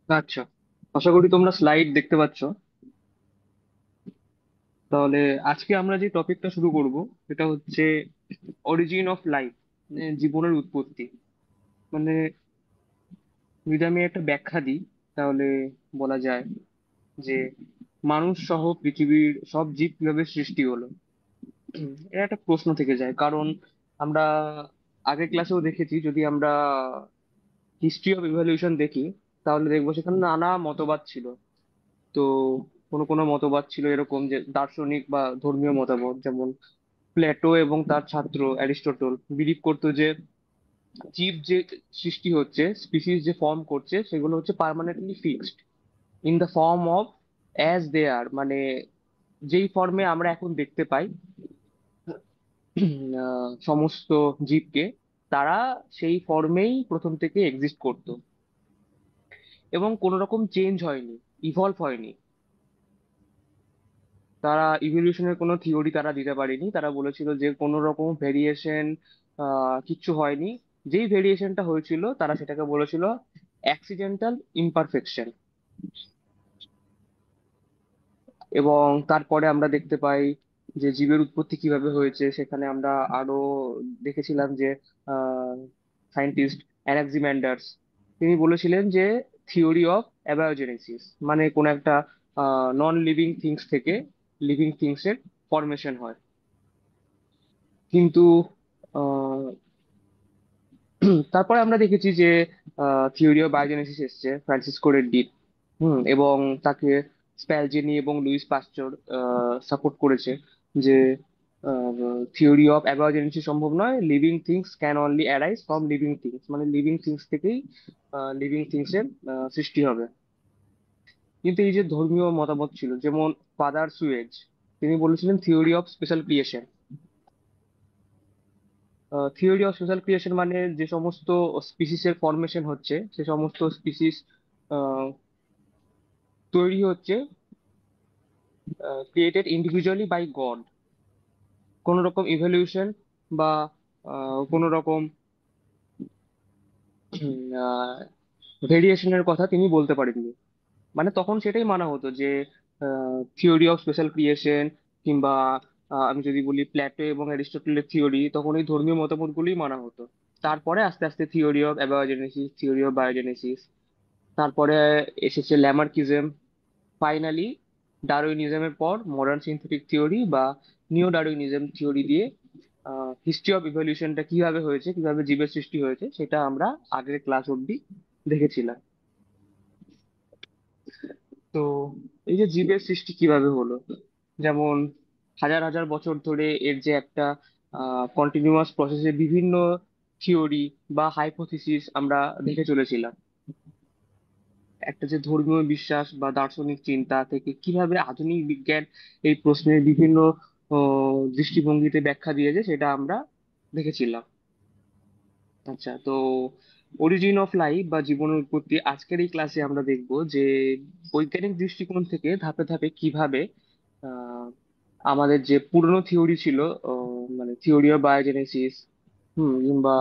আচ্ছা, আশা করি তোমরা স্লাইড দেখতে পাচ্ছ। তাহলে আজকে আমরা যে টপিকটা শুরু করব সেটা হচ্ছে অরিজিন অফ লাইফ, জীবনের উৎপত্তি। মানে যদি আমি একটা ব্যাখ্যা দিই তাহলে বলা যায় যে মানুষ সহ পৃথিবীর সব জীব কিভাবে সৃষ্টি হলো। এটা একটা প্রশ্ন থেকে যায়, কারণ আমরা আগের ক্লাসেও দেখেছি, যদি আমরা হিস্ট্রি অফ ইভলিউশন দেখি তাহলে দেখবো সেখানে নানা মতবাদ ছিল। তো কোনো কোনো মতবাদ ছিল এরকম যে দার্শনিক বা ধর্মীয় মতবাদ, যেমন প্লেটো এবং তার ছাত্র অ্যারিস্টটল বিলিভ করতো যে জীব যে সৃষ্টি হচ্ছে, স্পিসিস যে ফর্ম করছে, সেগুলো হচ্ছে permanently fixed in the form of as they are, মানে যেই ফর্মে আমরা এখন দেখতে পাই সমস্ত জীবকে, তারা সেই ফর্মেই প্রথম থেকে এক্সিস্ট করতো এবং কোনো রকম চেঞ্জ হয়নি, ইভলভ হয়নি। তারা ইভলিউশনের কোনো থিওরি তারা দিতে পারেনি, তারা বলেছিল যে কোনো রকম ভেরিয়েশন কিচ্ছু হয়নি। যেই ভেরিয়েশনটা হয়েছিল তারা সেটাকে বলেছিল অ্যাক্সিডেন্টাল ইমপারফেকশন। এবং তারপরে আমরা দেখতে পাই যে জীবের উৎপত্তি কিভাবে হয়েছে, সেখানে আমরা আরো দেখেছিলাম যে সায়েন্টিস্ট অ্যানাক্সিম্যান্ডার্স তিনি বলেছিলেন যে থিওরি অফ অ্যাবায়োজেনেসিস, মানে কোন একটা নন লিভিং থিংস থেকে লিভিং থিংস এর ফরমেশন হয়। কিন্তু আহ, তারপরে আমরা দেখেছি যে থিওরি অফ বায়োজেনেসিস এসছে ফ্রান্সিসকো রেড্ডির। এবং তাকে স্প্যালজেনি এবং লুইস পাস্চার সাপোর্ট করেছে যে থিওরি অফ অ্যাবায়োজেনেসিস সম্ভব নয়, living things can only arise from living things, মানে লিভিং থিংস থেকেই লিভিং থিংস এর সৃষ্টি হবে। কিন্তু এই যে ধর্মীয় মতামত ছিল, যেমন ফাদার সুয়েজ, তিনি বলেছিলেন theory of special creation. Theory of social creation মানে যে সমস্ত স্পিসিস এর ফরমেশন হচ্ছে, সে সমস্ত স্পিসিস তৈরি হচ্ছে ক্রিয়েটেড ইন্ডিভিজুয়ালি বাই গড। কোন রকম ইভলিউশন বা কোন রকম ভেরিয়েশনের কথা তিনি বলতে পারেননি। মানে তখন সেটাই মানা হতো যে থিওরি অফ স্পেশাল ক্রিয়েশন, কিংবা আমি যদি বলি প্ল্যাটো এবং অ্যারিস্টটলের থিওরি, তখন এই ধর্মীয় মতামতগুলোই মানা হতো। তারপরে আস্তে আস্তে theory of অ্যাবায়োজেনেসিস, theory of biogenesis, তারপরে এসেছে ল্যামার্কিজম। ফাইনালি ডারউইনিজমের পর মডার্ন সিনথেটিক থিওরি বা নিও ডারউইনিজম থিওরি দিয়ে হিস্ট্রি অফ ইভলিউশনটা কিভাবে হয়েছে, কিভাবে জীবের সৃষ্টি হয়েছে, সেটা আমরা আগের ক্লাস অব্দি দেখেছিলাম। তো এই যে জীবের সৃষ্টি কিভাবে হলো, যেমন হাজার হাজার বছর ধরে এর যে একটা কন্টিনিউয়াস প্রসেসে বিভিন্ন থিওরি বা হাইপোথিসিস আমরা দেখে চলেছিলাম। একটা যে ধর্মীয় বিশ্বাস বা দার্শনিক চিন্তা থেকে কিভাবে আধুনিক বিজ্ঞান এই প্রশ্নের বিভিন্ন দৃষ্টিভঙ্গিতে ব্যাখ্যা দিয়েছে, সেটা আমরা দেখেছিলাম। আচ্ছা, তো অরিজিন অফ লাইফ বা জীবনের উৎপত্তি আজকের এই ক্লাসে আমরা দেখব যে বৈজ্ঞানিক দৃষ্টিকোণ থেকে ধাপে ধাপে কিভাবে আহ, আমাদের যে পুরনো থিওরি ছিল, মানে থিওরি অফ বায়োজেনেসিস কিংবা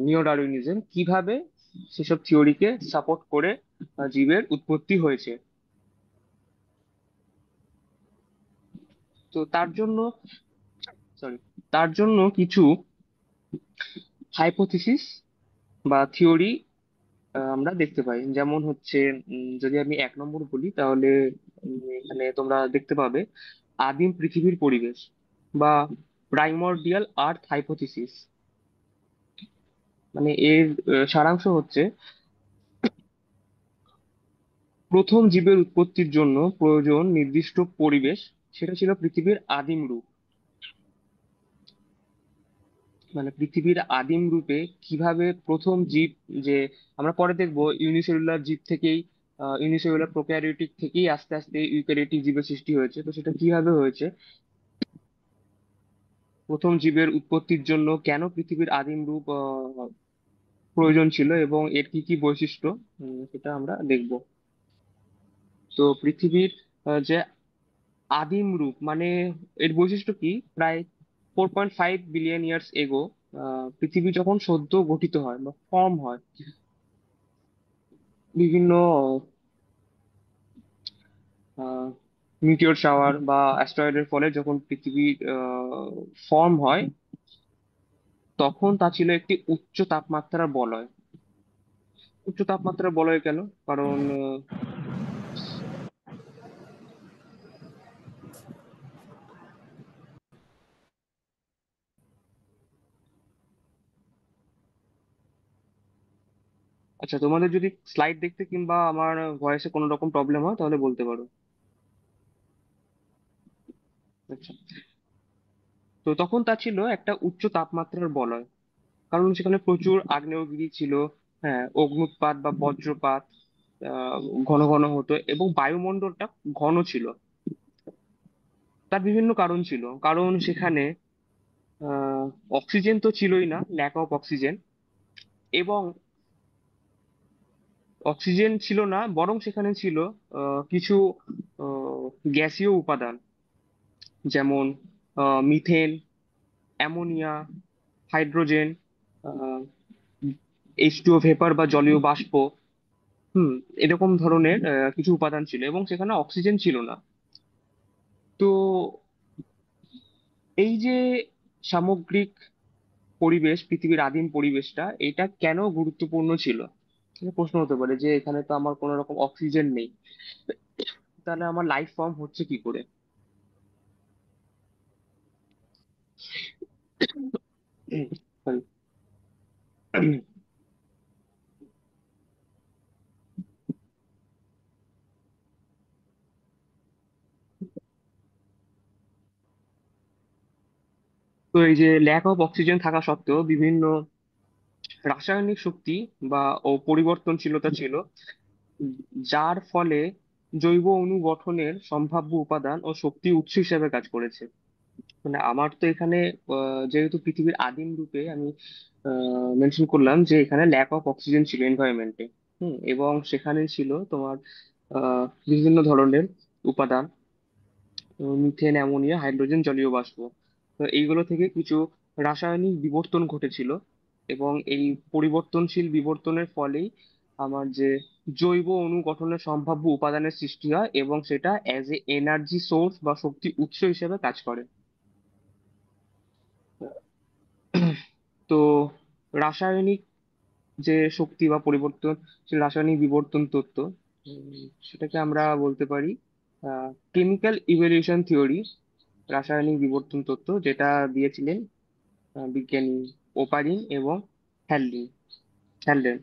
নিও ডারউইনিজম, কিভাবে সেসব থিওরিকে সাপোর্ট করে জীবের উৎপত্তি হয়েছে। তো সরি তার জন্য কিছু হাইপোথিসিস বা থিওরি আমরা দেখতে পাই। যেমন হচ্ছে যদি আমি 1 নম্বর বলি তাহলে এখানে তোমরা দেখতে পাবে আদিম পৃথিবীর পরিবেশ বা প্রাইমর্ডিয়াল আর্থ হাইপোথিসিস। মানে এর সারাংশ হচ্ছে প্রথম জীবের উৎপত্তির জন্য প্রয়োজন নির্দিষ্ট পরিবেশ, সেটা ছিল পৃথিবীর আদিম রূপ। মানে পৃথিবীর আদিম রূপে কিভাবে প্রথম জীব, যে আমরা পরে দেখবো ইউনিসেলুলার জীব থেকেই, ইউনিসেলুলার প্রোক্যারিওটিক থেকেই আস্তে আস্তে ইউক্যারিওটিক জীবের সৃষ্টি হয়েছে, তো সেটা কিভাবে হয়েছে, প্রথম জীবের উৎপত্তির জন্য কেন পৃথিবীর আদিম রূপ প্রয়োজন ছিল এবং এর কি কি বৈশিষ্ট্য, সেটা আমরা দেখব। তো পৃথিবীর যে আদিম রূপ, মানে এর বৈশিষ্ট্য কি, প্রায় 4.5 বিলিয়ন ইয়ার্স এগো পৃথিবী যখন সদ্য গঠিত হয় বা ফর্ম হয়, বিভিন্ন মিটিওর শাওয়ার বা অ্যাস্টেরয়েডের ফলে যখন পৃথিবীর ফর্ম হয়, তখন তা ছিল একটি উচ্চ তাপমাত্রার বলয়। উচ্চ তাপমাত্রার বলয় কেন? কারণ আচ্ছা, তোমাদের যদি স্লাইড দেখতে কিংবা আমার ভয়েসে কোনো রকম প্রবলেম হয় তাহলে বলতে পারো। আচ্ছা, তো তখন তা ছিল একটা উচ্চ তাপমাত্রার বলয়, কারণ সেখানে প্রচুর আগ্নেয়গিরি ছিল। হ্যাঁ, অগ্নুৎপাত বা বজ্রপাত আহ, ঘন ঘন হতো এবং বায়ুমণ্ডলটা ঘন ছিল। তার বিভিন্ন কারণ ছিল, কারণ সেখানে আহ অক্সিজেন তো ছিলই না, ল্যাক অফ অক্সিজেন। এবং অক্সিজেন ছিল না, বরং সেখানে ছিল কিছু গ্যাসীয় উপাদান, যেমন methane, ammonia, hydrogen, H2O vapour বা জলীয় বাষ্প। হুম, এরকম ধরনের কিছু উপাদান ছিল এবং সেখানে অক্সিজেন ছিল না। তো এই যে সামগ্রিক পরিবেশ, পৃথিবীর আদিম পরিবেশটা, এটা কেন গুরুত্বপূর্ণ ছিল? এটা প্রশ্ন হতে পারে যে এখানে তো আমার কোনো রকম অক্সিজেন নেই, তাহলে আমার লাইফ ফর্ম হচ্ছে কি করে? Sorry. তো এই যে ল্যাক অফ অক্সিজেন থাকা সত্ত্বেও বিভিন্ন রাসায়নিক শক্তি বা পরিবর্তনশীলতা ছিল, যার ফলে জৈব অণু গঠনের সম্ভাব্য উপাদান ও শক্তি উৎস হিসেবে কাজ করেছে। মানে আমার তো এখানে যেহেতু পৃথিবীর আদিম রূপে আমি মেনশন করলাম যে এখানে ল্যাক অফ অক্সিজেন ছিল এনভায়রনমেন্টে। এবং সেখানে ছিল তোমার বিভিন্ন ধরনের উপাদান, মিথেন, অ্যামোনিয়া, হাইড্রোজেন, জলীয় বাষ্প। তো এইগুলো থেকে কিছু রাসায়নিক বিবর্তন ঘটেছিল এবং এই পরিবর্তনশীল বিবর্তনের ফলেই আমার যে জৈব অণু গঠনের সম্ভাব্য উপাদানের সৃষ্টি হয় এবং সেটা অ্যাজ এ এনার্জি সোর্স বা শক্তি উৎস হিসেবে কাজ করে। তো রাসায়নিক যে শক্তি বা পরিবর্তন, সে রাসায়নিক বিবর্তন তত্ত্ব, সেটাকে আমরা বলতে পারি কেমিক্যাল ইভলিউশন থিওরি, রাসায়নিক বিবর্তন তত্ত্ব, যেটা দিয়েছিলেন বিজ্ঞানী ওপারিন এবং হ্যালডিন হ্যালডেন।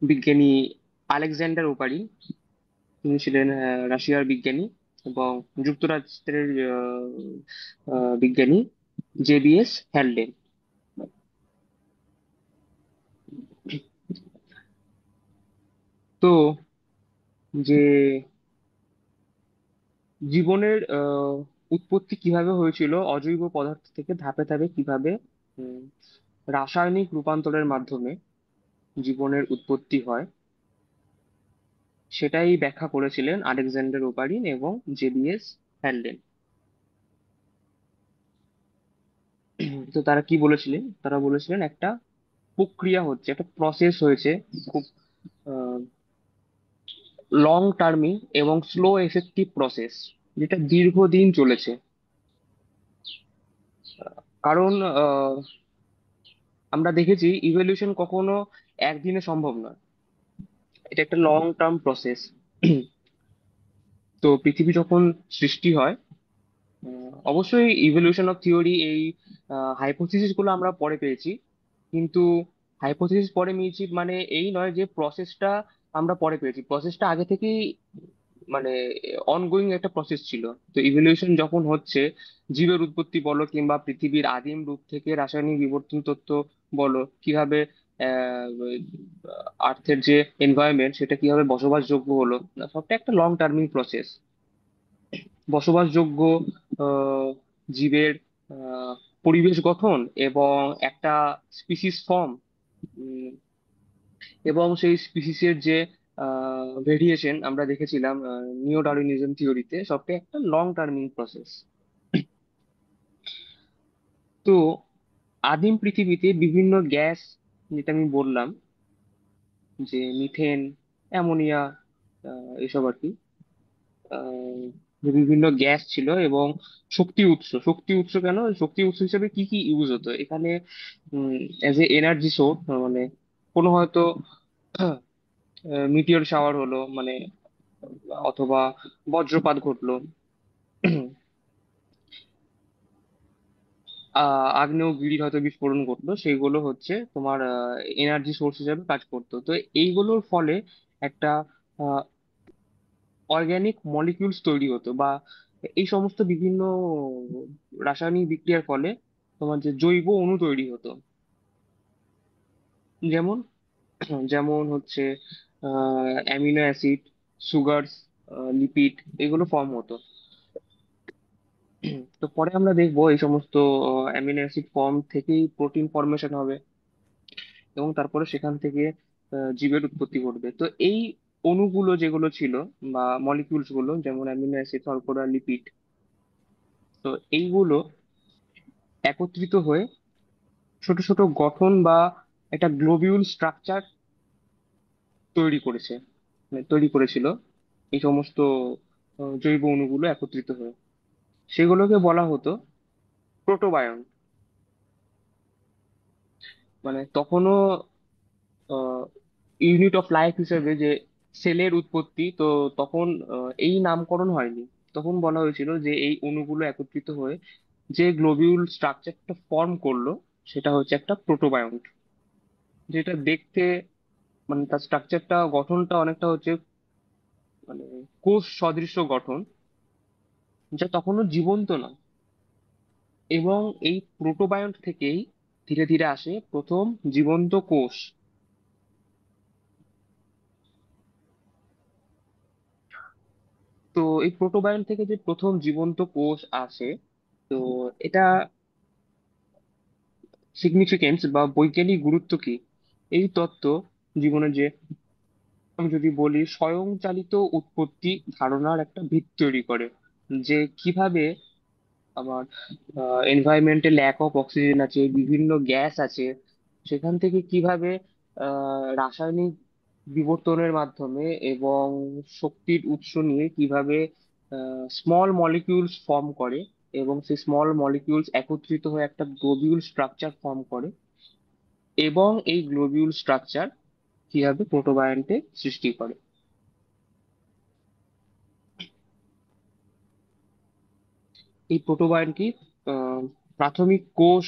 বিজ্ঞানী আলেকজান্ডার ওপারিন, তিনি ছিলেন রাশিয়ার বিজ্ঞানী, এবং যুক্তরাষ্ট্রের বিজ্ঞানী জেবিএস হ্যালডেন। তো যে জীবনের উৎপত্তি কিভাবে হয়েছিল অজৈব পদার্থ থেকে ধাপে ধাপে কিভাবে উম, রাসায়নিক রূপান্তরের মাধ্যমে জীবনের উৎপত্তি হয়, সেটাই ব্যাখ্যা করেছিলেন আলেকজান্ডার ওপারিন এবং জেবিএস হ্যালডেন। তো তারা কি বলেছিলেন? তারা বলেছিলেন একটা প্রক্রিয়া হচ্ছে, একটা প্রসেস হয়েছে, খুব লং টার্মিং এবং স্লো এফেক্টিভ প্রসেস, যেটা দীর্ঘদিন চলেছে। কারণ আমরা দেখেছি ইভলিউশন কখনো একদিনে সম্ভব নয়, এটা একটা লং টার্ম প্রসেস। তো পৃথিবী যখন সৃষ্টি হয়, অবশ্যই ইভলিউশন অফ থিওরি এই হাইপোথিসিস গুলো আমরা পরে পেয়েছি, কিন্তু হাইপোথিসিস পরে পেয়েছি মানে এই নয় যে প্রসেসটা আমরা পরে পেয়েছি, প্রসেসটা আগে থেকেই মানে অনগোয়িং একটা প্রসেস ছিল। তো ইভলিউশন যখন হচ্ছে, জীবের উৎপত্তি বলো কিংবা পৃথিবীর আদিম রূপ থেকে রাসায়নিক বিবর্তন তত্ত্ব বলো, কিভাবে আর্থের যে এনভায়রনমেন্ট সেটা কিভাবে বসবাসযোগ্য হলো, সবটা একটা লং টার্মিং প্রসেস। বসবাসযোগ্য আহ, জীবের পরিবেশ গঠন এবং একটা স্পিসিস ফর্ম, এবং সেই স্পিসিসের যে ভেরিয়েশন আমরা দেখেছিলাম নিও ডারউইনিজম থিওরিতে, সবটাই একটা লং টার্মিং প্রসেস। তো আদিম পৃথিবীতে বিভিন্ন গ্যাস, যেটা আমি বললাম, যে মিথেন, অ্যামোনিয়া, এসব আর কি, যে বিভিন্ন গ্যাস ছিল। এবং শক্তি উৎস কেন, শক্তি উৎস হিসেবে কি কি ইউজ হতো এখানে? অ্যাজ এ এনার্জি সোর্স, মানে কোনো হয়তো মিটিওর শাওয়ার হলো, মানে অথবা বজ্রপাত ঘটলো, আগ্নেয়গিরির হয়তো বিস্ফোরণ ঘটলো, সেইগুলো হচ্ছে তোমার এনার্জি সোর্স হিসেবে কাজ করতো। তো এইগুলোর ফলে একটা অর্গ্যানিক মলিকিউলস তৈরি হতো, বা এই সমস্ত বিভিন্ন রাসায়নিক বিক্রিয়ার ফলে তোমার যে জৈব অণু তৈরি হতো। যেমন যেমন হচ্ছে অ্যামিনো অ্যাসিড, সুগারস, লিপিড, এগুলো ফর্ম হতো। তো পরে আমরা দেখবো এই সমস্ত অ্যামিনো অ্যাসিড ফর্ম থেকেই প্রোটিন ফর্মেশন হবে, এবং তারপরে সেখান থেকে জীবের উৎপত্তি ঘটবে। তো এই অণুগুলো যেগুলো ছিল, বা মলিকিউলস গুলো, যেমন অ্যামিনো অ্যাসিড, শর্করা, লিপিড, তো এইগুলো একত্রিত হয়ে ছোট ছোট গঠন বা একটা গ্লোবিউল স্ট্রাকচার তৈরি করেছিল এই সমস্ত জৈব অণুগুলো একত্রিত হয়ে। সেগুলোকে বলা হতো প্রোটোবায়ন। মানে তখনও ইউনিট অফ লাইফ হিসেবে যে সেলের উৎপত্তি, তো তখন এই নামকরণ হয়নি। তখন বলা হয়েছিল যে এই অণুগুলো একত্রিত হয়ে যে গ্লোবিউল স্ট্রাকচারটা ফর্ম করলো, সেটা হচ্ছে একটা প্রোটোবায়ন্ট। যেটা দেখতে, মানে তার স্ট্রাকচারটা, গঠনটা অনেকটা হচ্ছে মানে কোষ সদৃশ গঠন, যা তখনও জীবন্ত নয়। এবং এই প্রোটোবায়ন্ট থেকেই ধীরে ধীরে আসে প্রথম জীবন্ত কোষ। তো এই প্রোটোবায়ন্ট থেকে যে প্রথম জীবন্ত কোষ আসে, তো এটা সিগনিফিকেন্স বা বৈজ্ঞানিক গুরুত্ব কি? এই তত্ত্ব জীবনের যে, আমি যদি বলি, স্বয়ংচালিত উৎপত্তি ধারণার একটা ভিত তৈরি করে। যে কিভাবে আমার এনভায়রনমেন্টে ল্যাক অফ অক্সিজেন আছে, বিভিন্ন গ্যাস আছে, সেখান থেকে কিভাবে রাসায়নিক বিবর্তনের মাধ্যমে এবং শক্তির উৎস নিয়ে কিভাবে স্মল মলিকিউলস ফর্ম করে, এবং সেই স্মল মলিকিউলস একত্রিত হয়ে একটা গ্লোবিউল স্ট্রাকচার ফর্ম করে, এবং এই গ্লোবিউল স্ট্রাকচার কিভাবে প্রোটোবায়ন্টে সৃষ্টি করে। এই প্রোটোবায়ন্টকে আহ, প্রাথমিক কোষ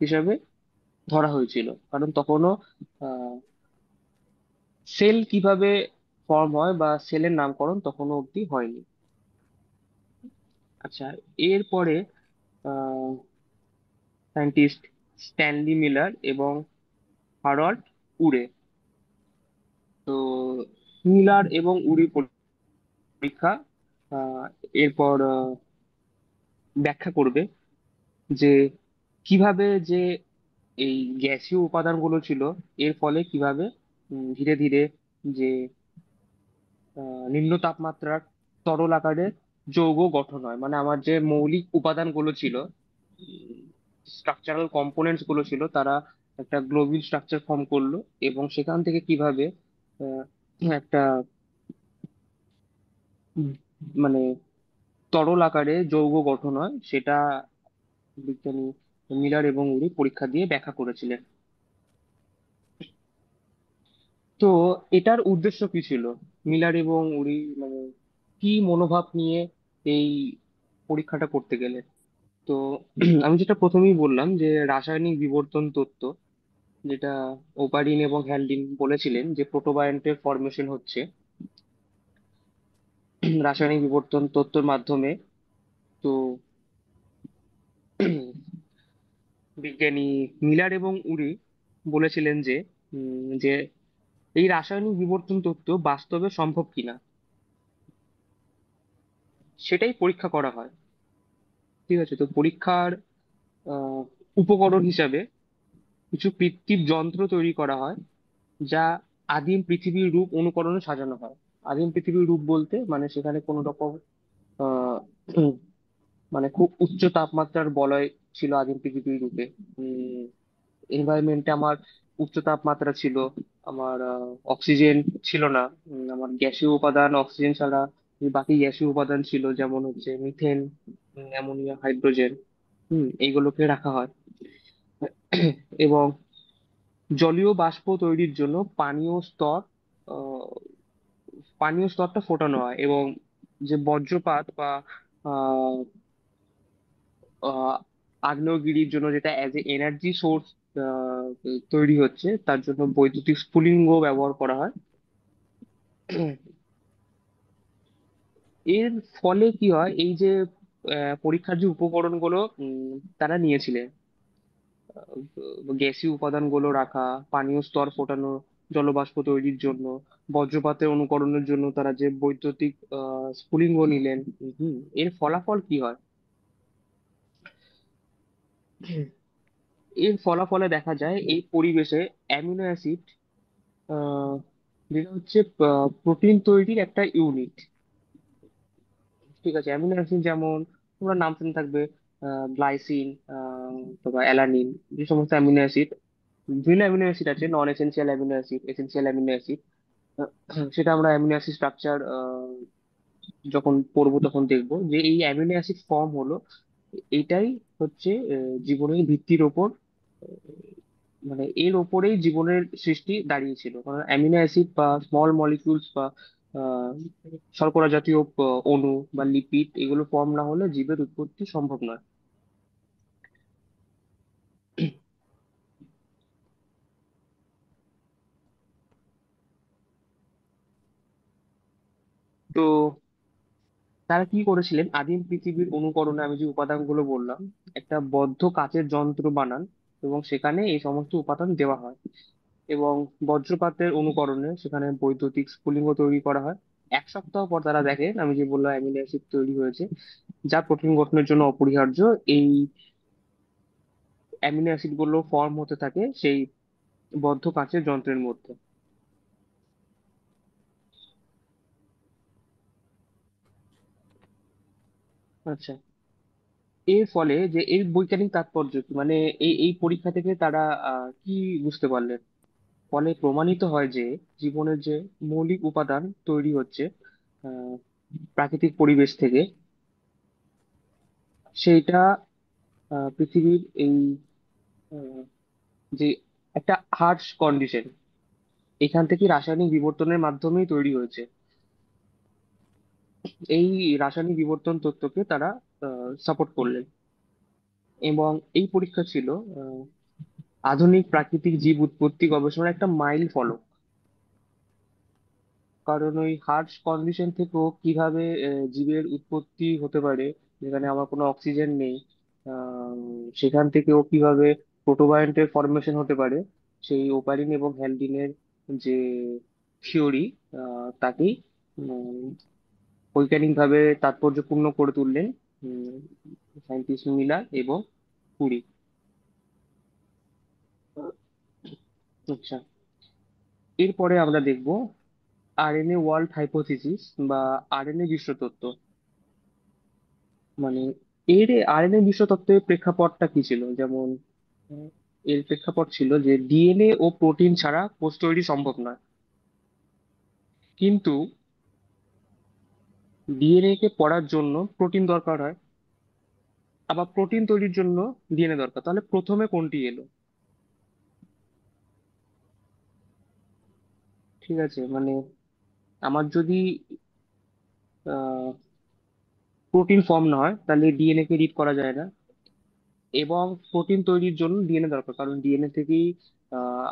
হিসাবে ধরা হয়েছিল, কারণ তখনও সেল কিভাবে ফর্ম হয় বা সেলের নামকরণ তখনও অবধি হয়নি। আচ্ছা, এরপরে সায়েন্টিস্ট স্ট্যানলি মিলার এবং হারল্ড উরে, তো মিলার এবং উরি পরীক্ষা আহ, এরপর ব্যাখ্যা করবে যে কিভাবে যে এই গ্যাসীয় উপাদানগুলো ছিল, এর ফলে কিভাবে ধীরে ধীরে যে নিম্ন তাপমাত্রার তরল আকারে যৌগ গঠন হয়। মানে আমার যে মৌলিক উপাদানগুলো ছিল, স্ট্রাকচারাল কম্পোনেন্টস গুলো ছিল, তারা একটা গ্লোবিউল স্ট্রাকচার ফর্ম করলো, এবং সেখান থেকে কিভাবে আহ, একটা উম, মানে তরল আকারে যৌগ গঠন হয়, সেটা বিজ্ঞানী মিলার এবং উরি পরীক্ষা দিয়ে ব্যাখ্যা করেছিলেন। তো এটার উদ্দেশ্য কি ছিল? মিলার এবং উরি মানে কি মনোভাব নিয়ে এই পরীক্ষাটা করতে গেলে? তো আমি যেটা প্রথমেই বললাম, যে রাসায়নিক বিবর্তন তত্ত্ব, যেটা ওপারিন এবং হ্যালডিন বলেছিলেন যে প্রোটোবায়ন্টের ফর্মেশন হচ্ছে রাসায়নিক বিবর্তন তত্ত্বের মাধ্যমে। তো বিজ্ঞানী মিলার এবং উরি বলেছিলেন যে এই রাসায়নিক বিবর্তন তত্ত্ব বাস্তবে সম্ভব কিনা, সেটাই পরীক্ষা করা হয়। ঠিক আছে, তো পরীক্ষার আহ, উপকরণ হিসাবে কিছু কৃত্রিম যন্ত্র তৈরি করা হয়, যা আদিম পৃথিবীর রূপ অনুকরণে সাজানো হয়। আদিম পৃথিবীর রূপ বলতে মানে সেখানে কোনো রকম আহ উম, মানে খুব উচ্চ তাপমাত্রার বলয় ছিল আদিম পৃথিবীর রূপে। এনভায়রনমেন্টে আমার উচ্চ তাপমাত্রা ছিল, আমার অক্সিজেন ছিল না, আমার গ্যাসীয় উপাদান অক্সিজেন ছাড়া যে বাকি গ্যাসীয় উপাদান ছিল যেমন হচ্ছে মিথেন, অ্যামোনিয়া, হাইড্রোজেন, এইগুলোকে রাখা হয়। এবং জলীয় বাষ্প তৈরির জন্য আহ, পানীয় স্তরটা ফোটানো হয়, এবং যে বজ্রপাত বা আহ আহ, আগ্নেয়গিরির জন্য যেটা অ্যাজ এ এনার্জি সোর্স তৈরি হচ্ছে, তার জন্য বৈদ্যুতিক স্ফুলিঙ্গ ব্যবহার করা হয়। এর ফলে কি হয়, এই যে পরীক্ষার যে উপকরণগুলো তারা নিয়েছিলেন, গ্যাসীয় উপাদানগুলো রাখা, পানীয় স্তর ফোটানো, জলবাষ্প তৈরির জন্য, বজ্রপাতের অনুকরণের জন্য তারা যে বৈদ্যুতিক স্ফুলিঙ্গ নিলেন, এর ফলাফল কি হয়? এর ফলাফলে দেখা যায় এই পরিবেশে অ্যামিনো অ্যাসিড, যেটা হচ্ছে প্রোটিন তৈরির একটা ইউনিট। ঠিক আছে, অ্যামিনো অ্যাসিড যেমন তোমরা নাম শুনে থাকবে, গ্লাইসিন, তারপর অ্যালানিন, যে সমস্ত অ্যামিনো অ্যাসিড। বিভিন্ন অ্যামিনো অ্যাসিড আছে, non essential amino acid, essential amino acid. সেটা আমরা অ্যামিনো অ্যাসিড স্ট্রাকচার যখন পড়বো তখন দেখবো যে এই অ্যামিনো অ্যাসিড ফর্ম হলো, এটাই হচ্ছে জীবনের ভিত্তির ওপর, মানে এর ওপরেই জীবনের সৃষ্টি দাঁড়িয়েছিল। কারণ অ্যামিনো অ্যাসিড বা স্মল মলিকিউলস বা আহ, শর্করা জাতীয় অণু বা লিপিড, এগুলো ফর্ম না হলে জীবের উৎপত্তি সম্ভব নয়। তো তারা কি করেছিলেন, আদিম পৃথিবীর অনুকরণে আমি যে উপাদানগুলো বললাম, একটা বদ্ধ কাচের যন্ত্র বানান এবং সেখানে এই সমস্ত উপাদান দেওয়া হয়। এবং বজ্রপাতের অনুকরণে সেখানে বৈদ্যুতিক স্ফুলিঙ্গ তৈরি করা হয়। 1 সপ্তাহ পর তারা দেখেন, আমি যে বললাম অ্যামিনো অ্যাসিড তৈরি হয়েছে, যা প্রোটিন গঠনের জন্য অপরিহার্য। এই অ্যামিনো অ্যাসিড গুলো ফর্ম হতে থাকে সেই বদ্ধ কাঁচের যন্ত্রের মধ্যে। আচ্ছা, এর ফলে যে এই বৈজ্ঞানিক তাৎপর্য কি, মানে এই এই পরীক্ষা থেকে তারা কি বুঝতে পারলেন? ফলে প্রমাণিত হয় যে জীবনের যে মৌলিক উপাদান তৈরি হচ্ছে আহ, প্রাকৃতিক পরিবেশ থেকে, সেইটা পৃথিবীর এই আহ, যে একটা হার্শ কন্ডিশন, এখান থেকে রাসায়নিক বিবর্তনের মাধ্যমেই তৈরি হয়েছে। এই রাসায়নিক বিবর্তন তত্ত্বকে তারা সাপোর্ট করলেন। এবং এই পরীক্ষা ছিল আহ, আধুনিক প্রাকৃতিক জীব উৎপত্তি গবেষণার একটা মাইল ফলক। কারণ ওই হার্শ কন্ডিশন থেকেও কিভাবে জীবের উৎপত্তি হতে পারে, যেখানে আমার কোনো অক্সিজেন নেই, আহ, সেখান থেকেও কিভাবে প্রোটোবায়ন্টের ফরমেশন হতে পারে, সেই ওপারিন এবং হ্যালডিনের যে থিওরি, তাকেই বৈজ্ঞানিকভাবে তাৎপর্যপূর্ণ করে তুললেন সায়েন্টিস্ট মিলার এবং কুরি। আচ্ছা, এরপরে আমরা দেখব আরএনএ ওয়ার্ল্ড হাইপোথিসিস বা আরএনএ বিশ্ব তত্ত্ব। মানে এর আরএনএ বিশ্ব তত্ত্বের প্রেক্ষাপটটা কি ছিল, যেমন আহ, এর প্রেক্ষাপট ছিল যে ডিএনএ ও প্রোটিন ছাড়া কোষ তৈরি সম্ভব নয়। কিন্তু ডিএনএ কে পড়ার জন্য প্রোটিন দরকার হয়, আবার প্রোটিন তৈরির জন্য ডিএনএ দরকার। তাহলে প্রথমে কোনটি এলো? ঠিক আছে, মানে আমার যদি প্রোটিন ফর্ম না হয় তাহলে ডিএনএ কে রিড করা যায় না। এবং প্রোটিন তৈরির জন্য ডিএনএ দরকার, কারণ ডিএনএ থেকেই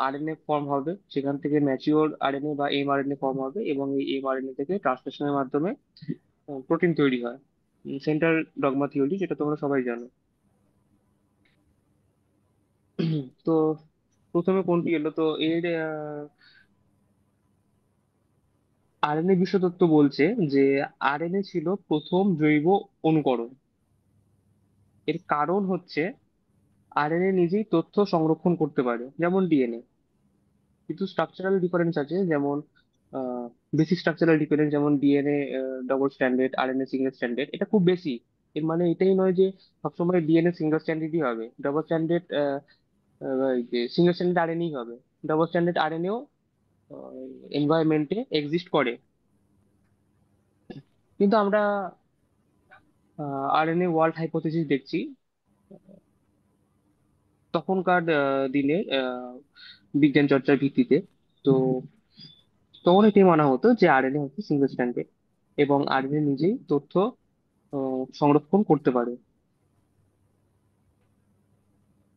আরএনএ ফর্ম হবে, সেখান থেকে ম্যাচিওর আরএনএ বা এমআরএনএ ফর্ম হবে, এবং এই এমআরএনএ থেকে ট্রান্সলেশনের মাধ্যমে প্রোটিন তৈরি হয়। সেন্ট্রাল ডগমা থিওরি, যেটা তোমরা সবাই জানো। তো প্রথমে কোনটি এলো, তো এর আরএনএ বিশেষত্ব বলছে যে আরএনএ ছিল প্রথম জৈব অনুকরণ। এর কারণ হচ্ছে আরএনএ নিজেই তথ্য সংরক্ষণ করতে পারে যেমন ডিএনএ, কিন্তু স্ট্রাকচারাল ডিফারেন্স আছে, যেমন বেসিক স্ট্রাকচারাল ডিফারেন্স, যেমন DNA double standard, RNA single standard. এটা খুব বেশি। এর মানে এটাই নয় যে সবসময় ডিএনএ সিঙ্গেল স্ট্যান্ডার্ডই হবে, ডবল স্ট্যান্ডার্ড সিঙ্গেল স্ট্যান্ডার্ড আরএনএই হবে। ডাবল স্ট্যান্ডার্ড আরএনএও এনভায়রনমেন্টে এক্সিস্ট করে। কিন্তু আমরা আরএনএ ওয়ার্ল্ড হাইপোথেসিস দেখছি তখনকার দিনে বিজ্ঞান চর্চার ভিত্তিতে। তো তখন এটি মানা হতো যে আরএনএ হচ্ছে সিঙ্গেল স্ট্যান্ডার্ড এবং আরএনএ নিজেই তথ্য সংরক্ষণ করতে পারে।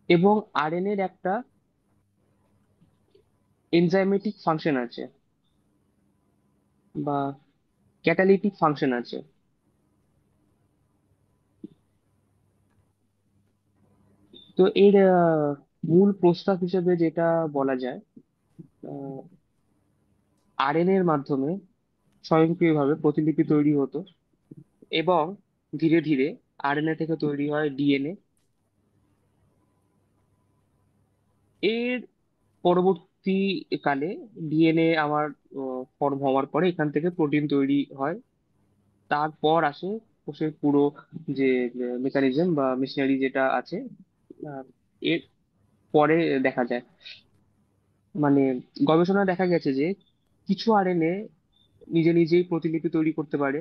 এবং আরএনএ এর একটা এনজাইমেটিক ফাংশন আছে বা ক্যাটালিটিক ফাংশন আছে। তো এর মূল প্রস্তাব হিসেবে যেটা বলা যায়, আরএনএ এর মাধ্যমে স্বয়ংক্রিয়ভাবে প্রতিলিপি তৈরি হতো এবং ধীরে ধীরে আরএনএ থেকে তৈরি হয় ডিএনএ। এর পরবর্তীকালে ডিএনএ আমার ফর্ম হওয়ার পরে এখান থেকে প্রোটিন তৈরি হয়। তারপর আসে কোষের পুরো যে মেকানিজম বা মেশিনারি যেটা আছে। আহ, এর পরে দেখা যায়, মানে গবেষণায় দেখা গেছে যে কিছু আরএনএ নিজে নিজেই প্রতিলিপি তৈরি করতে পারে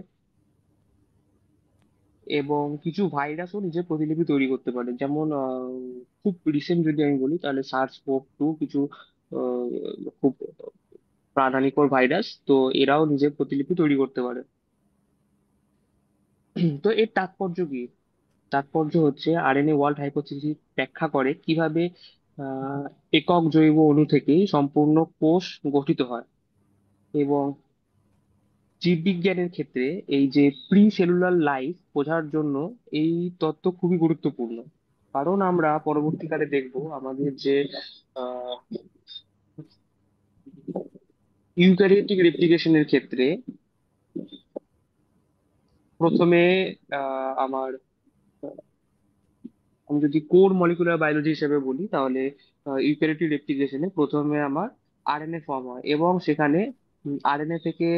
এবং কিছু ভাইরাসও নিজের প্রতিলিপি তৈরি করতে পারে। যেমন খুব রিসেন্ট যদি আমি বলি তাহলে সার্স কোভ টু কিছু আহ, খুব প্রাণহানিকর ভাইরাস, তো এরাও নিজের প্রতিলিপি তৈরি করতে পারে। তো এর তাৎপর্য কি? তাৎপর্য হচ্ছে আরএনএ ওয়ার্ল্ড হাইপোথিসিস ব্যাখ্যা করে কিভাবে আহ, একক জৈব অণু থেকেই সম্পূর্ণ কোষ গঠিত হয়। এবং জীববিজ্ঞানের ক্ষেত্রে এই যে প্রি সেলুলার লাইফ বোঝার জন্য এই তত্ত্ব খুবই গুরুত্বপূর্ণ। কারণ আমরা পরবর্তীকালে দেখব আমাদের যে ইউক্যারিওটিক রেপ্লিকেশনের ক্ষেত্রে প্রথমে আমার, আমি যদি কোর মলিকুলার বায়োলজি হিসেবে বলি তাহলে ইউক্যারিওটিক রেপ্লিকেশনে প্রথমে আমার আরএনএ ফর্ম হয় এবং সেখানে আরএনএ থেকে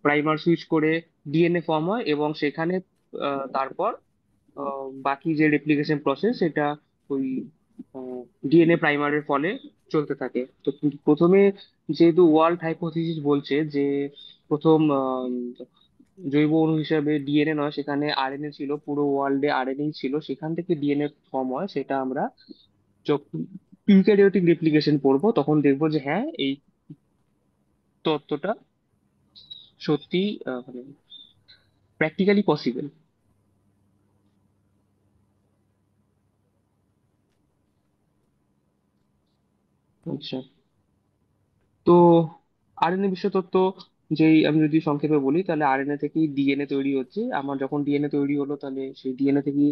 প্রাইমার সুইচ করে ডিএনএ ফর্ম হয় এবং সেখানে তারপর বাকি যে রেপ্লিকেশন প্রসেস সেটা ওই ডিএনএ প্রাইমারের ফলে চলতে থাকে। তো প্রথমে যেহেতু ওয়ার্ল্ড হাইপোথিসিস বলছে যে প্রথম জৈব অণু হিসেবে ডিএনএ নয়, সেখানে আরএনএ ছিল, পুরো ওয়ার্ল্ডে আরএনএ ছিল, সেখান থেকে ডিএনএ ফর্ম হয়, সেটা আমরা যখন ইউক্যারিওটিক রেপ্লিকেশন পড়বো তখন দেখবো যে হ্যাঁ এই তত্ত্বটা সত্যি মানে প্র্যাকটিক্যালি পসিবল। আচ্ছা, তো আরএনএ বিশ্বতত্ত্ব যেই আমি যদি সংক্ষেপে বলি তাহলে আরএনএ থেকেই ডিএনএ তৈরি হচ্ছে। আমার যখন ডিএনএ তৈরি হলো তাহলে সেই ডিএনএ থেকেই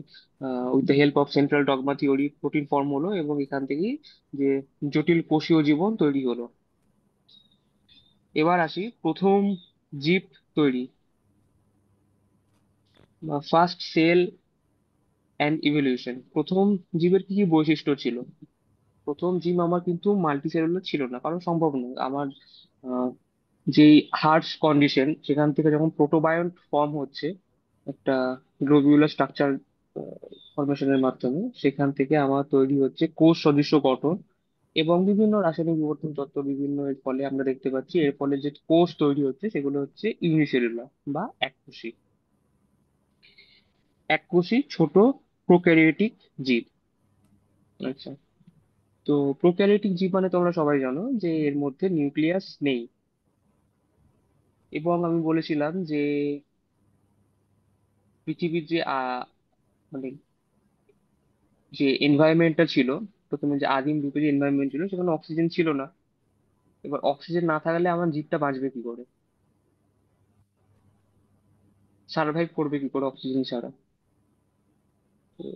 with the help of central dogma theory protein form হলো এবং এখান থেকেই যে জটিল কোষীয় জীবন তৈরি হলো। এবার আসি প্রথম জীব তৈরি বা ফার্স্ট সেল অ্যান্ড ইভলিউশন। প্রথম জীবের কি কি বৈশিষ্ট্য ছিল? প্রথম জীব আমার কিন্তু মাল্টিসেলুলার ছিল না, কারণ সম্ভব নয়। আমার যেই হার্শ কন্ডিশন সেখান থেকে যখন প্রোটোবায়ন্ট ফর্ম হচ্ছে একটা গ্লোবিউলার স্ট্রাকচার ফরমেশনের মাধ্যমে, সেখান থেকে আমার তৈরি হচ্ছে কোষ সদৃশ গঠন এবং বিভিন্ন রাসায়নিক বিবর্তন তত্ত্ব বিভিন্ন এর ফলে আমরা দেখতে পাচ্ছি এর ফলে যে কোষ তৈরি হচ্ছে সেগুলো হচ্ছে ইউনিসেলুলার বা এককোষী। এককোষী ছোট প্রোক্যারিওটিক জীব। আচ্ছা, তো প্রোক্যারিওটিক জীব মানে তোমরা সবাই জানো যে এর মধ্যে নিউক্লিয়াস নেই। এবং আমি বলেছিলাম যে পৃথিবীর যে মানে যে এনভায়রনমেন্টটা ছিল, প্রথমে যে আদিম যুগে যে এনভায়রনমেন্ট ছিল সেখানে অক্সিজেন ছিল না। এবার অক্সিজেন না থাকলে আমার জীবটা বাঁচবে কি করে, সার্ভাইভ করবে কি করে অক্সিজেন ছাড়া? তো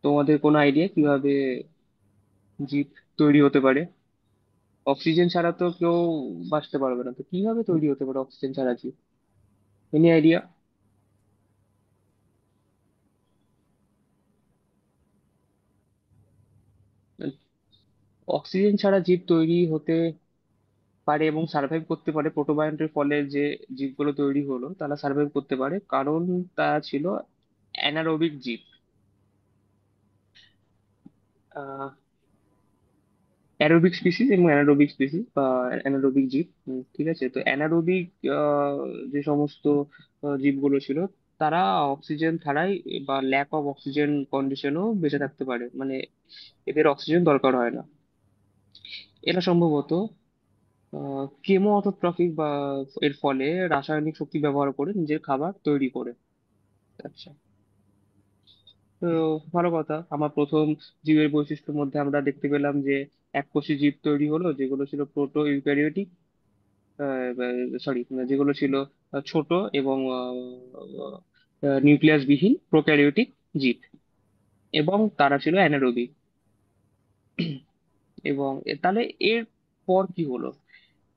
তোমাদের কোনো আইডিয়া কিভাবে জীব তৈরি হতে পারে? অক্সিজেন ছাড়া তো কেউ বাঁচতে পারবে না, তো কিভাবে তৈরি হতে পারে অক্সিজেন ছাড়া জীব? Any idea? অক্সিজেন ছাড়া জীব তৈরি হতে পারে এবং সার্ভাইভ করতে পারে, প্রোটোবায়ন্টের ফলে যে জীবগুলো তৈরি হলো তারা সার্ভাইভ করতে পারে কারণ তারা ছিল অ্যানারোবিক জীব। অ্যারোবিক স্পিসিস এবং অ্যানারোবিক স্পিসিস বা অ্যানারোবিক জীব। ঠিক আছে, তো অ্যানারোবিক যে সমস্ত জীবগুলো ছিল, তারা অক্সিজেন ছাড়াই বা ল্যাক অফ অক্সিজেন কন্ডিশনও বেঁচে থাকতে পারে, মানে এদের অক্সিজেন দরকার হয় না। এরা সম্ভবত কেমো অটোট্রফিক বা এর ফলে রাসায়নিক শক্তি ব্যবহার করে নিজের খাবার তৈরি করে। আচ্ছা, তো ভালো কথা। আমার প্রথম জীবের বৈশিষ্ট্যের মধ্যে আমরা দেখতে পেলাম যে এককোষী জীব তৈরি হলো, যেগুলো ছিল প্রোটো ইউক্যারিওটিক, সরি, যেগুলো ছিল ছোট এবং নিউক্লিয়াস বিহীন প্রোক্যারিওটিক জীব, এবং তারা ছিল অ্যানারোবিক। এবং তাহলে এর পর কি হলো?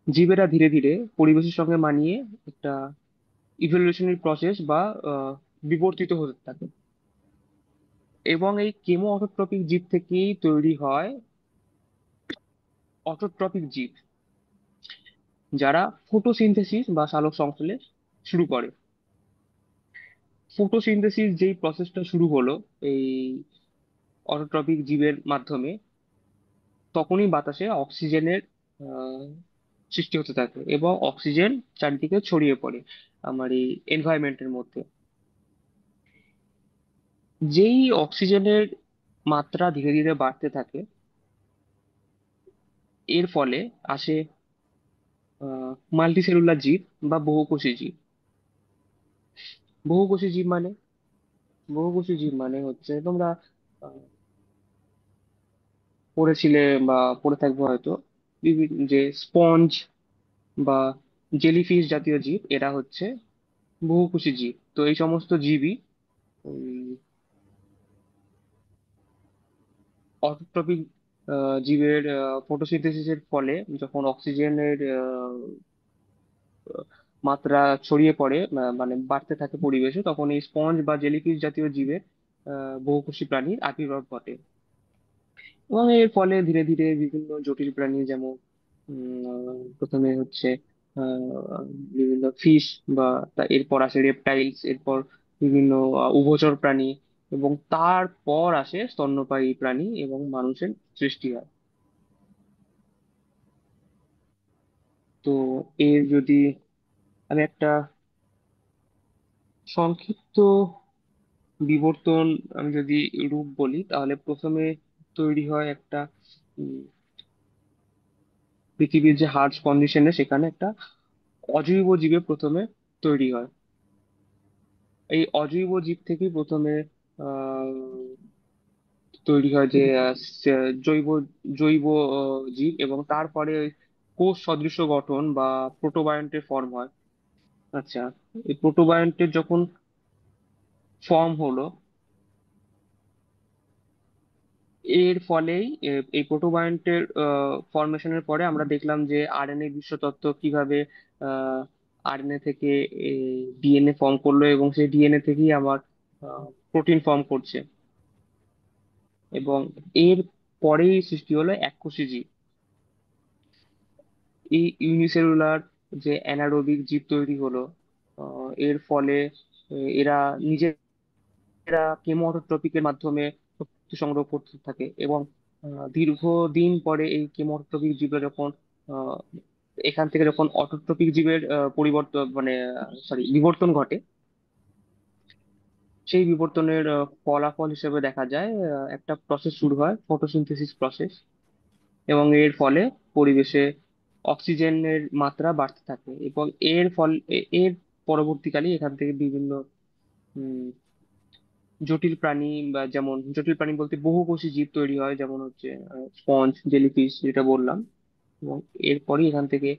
জীবেরা ধীরে ধীরে পরিবেশের সঙ্গে মানিয়ে একটা ইভলিউশনারি প্রসেস বা বিবর্তিত হতে থাকে। এবং এই কেমো অটোট্রপিক জীব থেকেই তৈরি হয় অটোট্রপিক জীব, যারা ফটোসিনথেসিস বা সালোক সংশ্লেষ শুরু করে। ফটোসিনথেসিস যেই প্রসেসটা শুরু হলো এই অটোট্রপিক জীবের মাধ্যমে, তখনই বাতাসে অক্সিজেনের আহ, সৃষ্টি হতে থাকে এবং অক্সিজেন চারিদিকে ছড়িয়ে পড়ে আমার এই এনভায়রনমেন্টের মধ্যে। যেই অক্সিজেনের মাত্রা ধীরে ধীরে বাড়তে থাকে, এর ফলে আসে মাল্টিসেলুলার জীব বা বহুকোষী জীব। বহুকোষী জীব মানে বহুকোষী জীব মানে হচ্ছে, তোমরা আহ, পড়েছিলে বা পড়ে থাকবে হয়তো, বিভিন্ন যে স্পঞ্জ বা জেলিফিশ জাতীয় জীব, এরা হচ্ছে বহুকোষী জীব। তো এই সমস্ত জীবই অটোট্রপিক জীবের ফটোসিনথেসিসের ফলে যখন অক্সিজেনের মাত্রা ছড়িয়ে পড়ে, মানে বাড়তে থাকে পরিবেশে, তখন এই স্পঞ্জ বা জেলিফিশ জাতীয় জীবের বহুকোষী প্রাণীর আবির্ভাব ঘটে। এবং এর ফলে ধীরে ধীরে বিভিন্ন জটিল প্রাণী, যেমন প্রথমে হচ্ছে আহ, বিভিন্ন ফিশ, বা এরপর আসে রেপটাইলস, এরপর বিভিন্ন উভচর প্রাণী, এবং তারপর আসে স্তন্যপায়ী প্রাণী এবং মানুষের সৃষ্টি হয়। তো এর যদি আমি একটা সংক্ষিপ্ত বিবর্তন, আমি যদি রূপ বলি, তাহলে প্রথমে তৈরি হয় একটা উম, পৃথিবীর যে হার্শ কন্ডিশনে সেখানে একটা অজৈব জীবে প্রথমে তৈরি হয়। এই অজৈব জীব থেকেই প্রথমে আহ, তৈরি হয় যে জৈব জৈব জীব, এবং তারপরে ওই কোষ সদৃশ গঠন বা প্রোটোবায়ন্টের ফর্ম হয়। আচ্ছা, এই প্রোটোবায়ন্টের যখন ফর্ম হলো, এর ফলেই এই প্রোটোবায়ন্টের ফরমেশনের পরে আমরা দেখলাম যে আরএনএ বিশ্বতত্ত্ব কিভাবে আরএনএ থেকে ডিএনএ ফর্ম করলো, এবং সেই ডিএনএ থেকেই আমার প্রোটিন ফর্ম করছে। এবং এর পরেই সৃষ্টি হলো এককোষী জীব। এই ইউনিসেলুলার যে অ্যানারোবিক জীব তৈরি হলো, এর ফলে এরা নিজেরা কেমোটোট্রপিকের মাধ্যমে শক্তি সংগ্রহ করতে থাকে, এবং দীর্ঘদিন পরে এই কেমোটোট্রপিক জীবরা যখন আহ, এখান থেকে যখন অটোট্রপিক জীবের পরিবর্তন, মানে বিবর্তন ঘটে, সেই বিবর্তনের ফলাফল হিসেবে দেখা যায় একটা প্রসেস শুরু হয়, ফটোসিনথেসিস প্রসেস। এবং এর ফলে পরিবেশে অক্সিজেনের মাত্রা বাড়তে থাকে, এবং এর পরবর্তীকালে এখান থেকে বিভিন্ন উম, জটিল প্রাণী, বা যেমন জটিল প্রাণী বলতে বহুকোষী জীব তৈরি হয়, যেমন হচ্ছে স্পঞ্জ, জেলিফিশ যেটা বললাম। এবং এরপরই এখান থেকে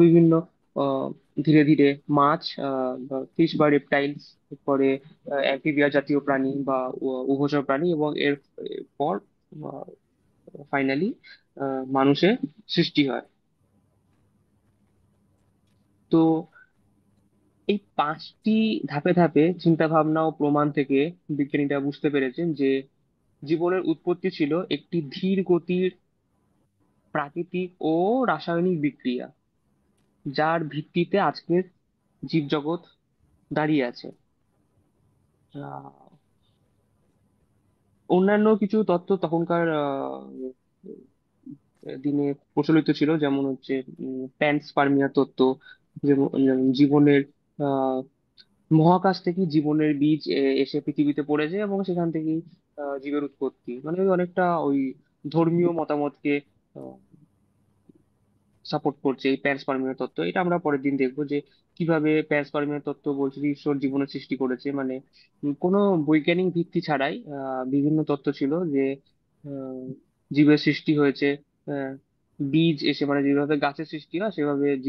বিভিন্ন আহ, ধীরে ধীরে মাছ বা ফিশ বা রেপটাইলস, এরপরে অ্যাম্ফিবিয়া জাতীয় প্রাণী বা উভচর প্রাণী, এবং এরপর ফাইনালি মানুষের সৃষ্টি হয়। তো এই পাঁচটি ধাপে ধাপে চিন্তা ভাবনা ও প্রমাণ থেকে বিজ্ঞানীরা বুঝতে পেরেছেন যে জীবনের উৎপত্তি ছিল একটি ধীর গতির প্রাকৃতিক ও রাসায়নিক বিক্রিয়া, যার ভিত্তিতে আজকের জীবজগৎ দাঁড়িয়ে আছে। আহ, অন্যান্য কিছু তথ্য তখনকার দিনে প্রচলিত ছিল, যেমন হচ্ছে প্যানস্পার্মিয়া তত্ত্ব, যেমন জীবনের আহ মহাকাশ থেকে জীবনের বীজ এসে পৃথিবীতে পড়েছে এবং সেখান থেকেই জীবের উৎপত্তি, মানে ওই অনেকটা ওই ধর্মীয় মতামতকে সাপোর্ট করছে এই প্যান্সপার্মিয়া তত্ত্ব। এটা আমরা পরের দিন দেখবো যে কিভাবে প্যান্সপার্মিয়া তত্ত্ব বলছে যে ঈশ্বর জীবনের সৃষ্টি করেছে, মানে কোনো বৈজ্ঞানিক ভিত্তি ছাড়াই বিভিন্ন তত্ত্ব ছিল যে আহ, জীবের সৃষ্টি হয়েছে, আহ, বীজ এসে, মানে যেভাবে গাছের সৃষ্টি হয় সেভাবে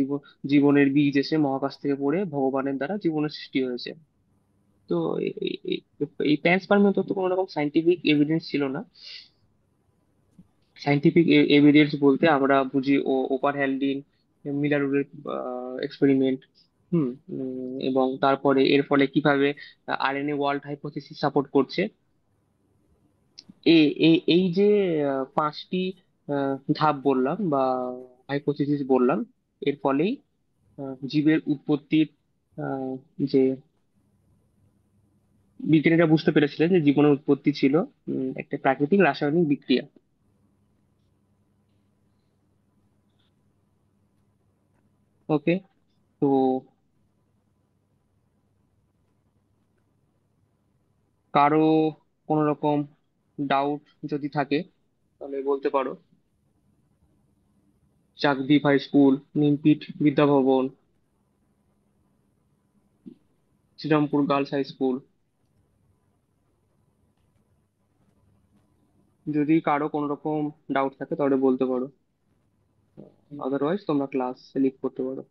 জীবনের বীজ এসে মহাকাশ থেকে পড়ে ভগবানের দ্বারা জীবনের সৃষ্টি হয়েছে। তো এই এই- এই প্যান্সপার্মিয়া তত্ত্ব কোনো রকম সাইন্টিফিক এভিডেন্স ছিল না। সাইন্টিফিক এভিডেন্স বলতে আমরা বুঝি ও ওপার হ্যালডিন, মিলারুরের এক্সপেরিমেন্ট। এবং তারপরে এর ফলে কিভাবে আরএনএ ওয়ার্ল্ড হাইপোথিসিস সাপোর্ট করছে। এই যে পাঁচটি ধাপ বললাম বা হাইপোথিসিস বললাম, এর ফলেই জীবের উৎপত্তির আহ, যে বিজ্ঞানীরা বুঝতে পেরেছিলেন যে জীবনের উৎপত্তি ছিল একটা প্রাকৃতিক রাসায়নিক বিক্রিয়া। ওকে। তো কারো কোনো রকম ডাউট যদি থাকে তাহলে বলতে পারো। Chakdwip high school, Nimpith Vidyabhavan, Shrirampur girls high school. যদি কারো কোনো রকম ডাউট থাকে তাহলে বলতে পারো, আদারওয়াইজ তোমরা ক্লাস লিভ করতে পারো।